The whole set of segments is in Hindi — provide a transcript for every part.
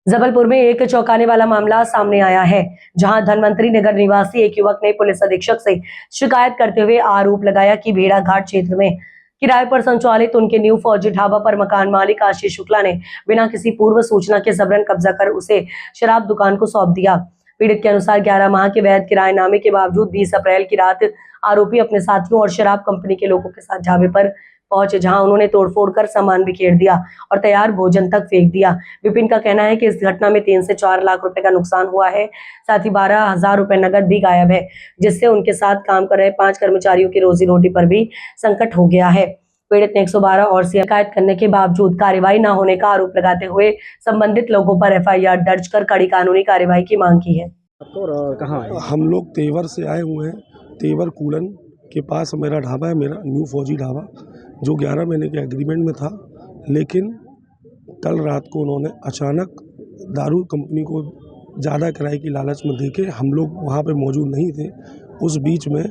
जबलपुर में एक चौंकाने वाला मामला सामने आया है, जहां धनवंतरी नगर निवासी एक युवक ने पुलिस अधीक्षक से शिकायत करते हुए आरोप लगाया कि भेड़ा घाट क्षेत्र में किराए पर संचालित उनके न्यू फौजी ढाबा पर मकान मालिक आशीष शुक्ला ने बिना किसी पूर्व सूचना के जबरन कब्जा कर उसे शराब दुकान को सौंप दिया। पीड़ित के अनुसार 11 माह के वैध किराएनामे के बावजूद 20 अप्रैल की रात आरोपी अपने साथियों और शराब कंपनी के लोगों के साथ ढाबे पर पहुंचे, जहां उन्होंने तोड़फोड़ कर सामान बिखेर दिया और तैयार भोजन तक फेंक दिया। विपिन का कहना है कि इस घटना में 3 से 4 लाख रुपए का नुकसान हुआ है, साथ ही 12,000 रुपए नगद भी गायब है, जिससे उनके साथ काम कर रहे 5 कर्मचारियों की रोजी रोटी पर भी संकट हो गया है। पीड़ित ने 112 और शिकायत करने के बावजूद कार्रवाई न होने का आरोप लगाते हुए संबंधित लोगों पर FIR दर्ज कर कड़ी कानूनी कार्रवाई की मांग की है। कहाँ है? हम लोग तेवर से आए हुए हैं। तेवर कूलन के पास मेरा ढाबा है, मेरा न्यू फौजी ढाबा, जो 11 महीने के एग्रीमेंट में था। लेकिन कल रात को उन्होंने अचानक दारू कंपनी को ज़्यादा किराए की लालच में देके, हम लोग वहाँ पे मौजूद नहीं थे, उस बीच में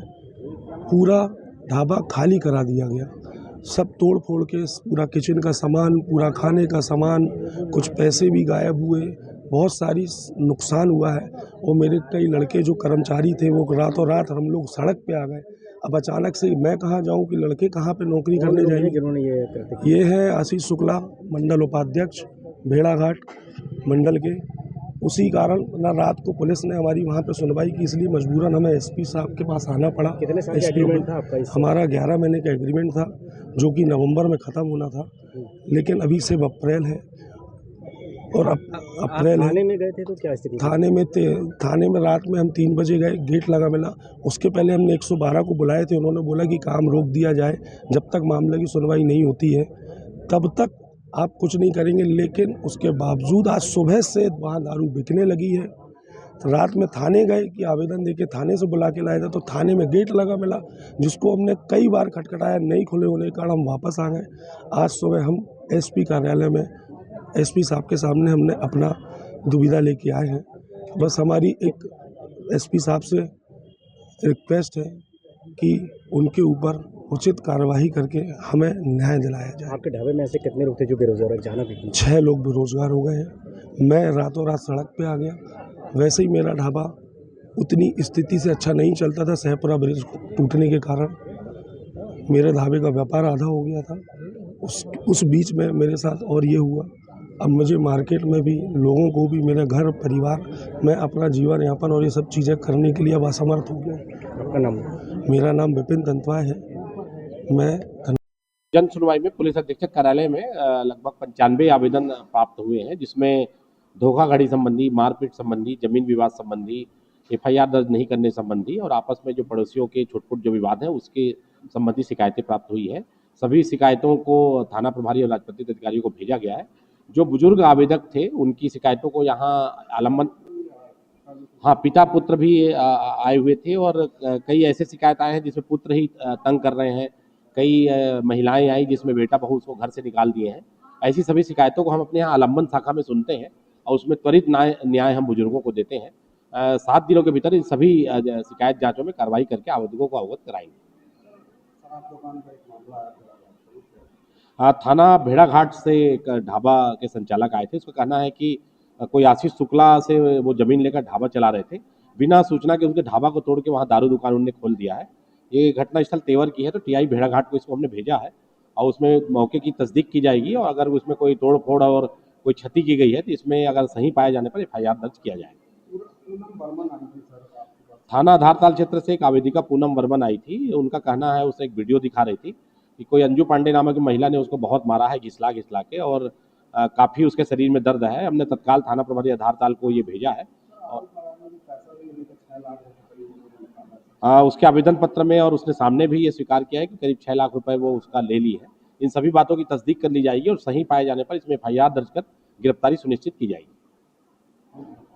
पूरा ढाबा खाली करा दिया गया। सब तोड़ फोड़ के पूरा किचन का सामान, पूरा खाने का सामान, कुछ पैसे भी गायब हुए, बहुत सारी नुकसान हुआ है। और मेरे कई लड़के जो कर्मचारी थे वो रातों रात हम लोग सड़क पे आ गए। अब अचानक से मैं कहाँ जाऊँ कि लड़के कहाँ पे नौकरी करने जाएंगे। जिन्होंने ये है आशीष शुक्ला, मंडल उपाध्यक्ष भेड़ाघाट मंडल के। उसी कारण ना रात को पुलिस ने हमारी वहाँ पे सुनवाई की, इसलिए मजबूरन हमें SP साहब के पास आना पड़ा। कितने साल का एग्रीमेंट था आपका? हमारा 11 महीने का एग्रीमेंट था, जो कि नवंबर में ख़त्म होना था, लेकिन अभी सिर्फ अप्रैल है। और अप्रैल थाने में गए थे तो क्या स्थिति? थाने में रात में हम 3 बजे गए, गेट लगा मिला। उसके पहले हमने 112 को बुलाए थे। उन्होंने बोला कि काम रोक दिया जाए, जब तक मामले की सुनवाई नहीं होती है तब तक आप कुछ नहीं करेंगे। लेकिन उसके बावजूद आज सुबह से वहाँ दारू बिकने लगी है। तो रात में थाने गए कि आवेदन देके थाने से बुला के लाए थे, तो थाने में गेट लगा मिला, जिसको हमने कई बार खटखटाया, नहीं खुले होने के कारण हम वापस आ गए। आज सुबह हम SP कार्यालय में SP साहब के सामने हमने अपना दुविधा लेके आए हैं। बस हमारी एक SP साहब से रिक्वेस्ट है कि उनके ऊपर उचित कार्रवाई करके हमें न्याय दिलाया जाए। आपके ढाबे में ऐसे कितने लोग थे जो बेरोजगार है? जाना भी 6 लोग बेरोजगार हो गए हैं। मैं रातों रात सड़क पे आ गया। वैसे ही मेरा ढाबा उतनी स्थिति से अच्छा नहीं चलता था, सहपुरा ब्रिज टूटने के कारण मेरे ढाबे का व्यापार आधा हो गया था। उस बीच में मेरे साथ और ये हुआ। अब मुझे मार्केट में भी, लोगों को भी, मेरे घर परिवार, मैं अपना जीवन यापन और ये सब चीज़ें करने के लिए अब असमर्थ हो गया। आपका नाम? मेरा नाम विपिन तंतवा है। मैं जन सुनवाई में पुलिस अधीक्षक कार्यालय में लगभग 95 आवेदन प्राप्त हुए हैं, जिसमें धोखाधड़ी संबंधी, मारपीट संबंधी, जमीन विवाद संबंधी, FIR दर्ज नहीं करने संबंधी और आपस में जो पड़ोसियों के छुटपुट जो विवाद है उसके संबंधी शिकायतें प्राप्त हुई है। सभी शिकायतों को थाना प्रभारी और राजपत्रित अधिकारियों को भेजा गया है। जो बुजुर्ग आवेदक थे उनकी शिकायतों को यहाँ आलम्बन, हाँ, पिता पुत्र भी आए हुए थे और कई ऐसे शिकायत आए हैं जिसमें पुत्र ही तंग कर रहे हैं। कई महिलाएं आई जिसमें बेटा बहू उसको घर से निकाल दिए हैं। ऐसी सभी शिकायतों को हम अपने यहाँ आलम्बन शाखा में सुनते हैं और उसमें त्वरित न्याय हम बुजुर्गों को देते हैं। 7 दिनों के भीतर इन सभी शिकायत जांचों में कार्रवाई करके आवेदकों को अवगत कराएंगे। थाना भेड़ाघाट से एक ढाबा के संचालक आए थे। उसका कहना है कि कोई आशीष शुक्ला से वो जमीन लेकर ढाबा चला रहे थे, बिना सूचना के उनके ढाबा को तोड़ के वहाँ दारू दुकान उन्होंने खोल दिया है। ये घटना स्थल तेवर की है, तो TI भेड़ाघाट को इसको हमने भेजा है और उसमें मौके की तस्दीक की जाएगी और अगर उसमें कोई तोड़ फोड़ और कोई क्षति की गई है तो इसमें अगर सही पाए जाने पर FIR दर्ज किया जाएगा। थाना आधारताल क्षेत्र से एक आवेदिका पूनम वर्मन आई थी। उनका कहना है, उसे एक वीडियो दिखा रही थी कि कोई अंजू पांडे नामक की महिला ने उसको बहुत मारा है, घिसला के, और काफ़ी उसके शरीर में दर्द है। हमने तत्काल थाना प्रभारी आधारताल को ये भेजा है और उसके आवेदन पत्र में और उसने सामने भी ये स्वीकार किया है कि करीब 6 लाख रुपए वो उसका ले ली है। इन सभी बातों की तस्दीक कर ली जाएगी और सही पाए जाने पर इसमें FIR दर्ज कर गिरफ्तारी सुनिश्चित की जाएगी।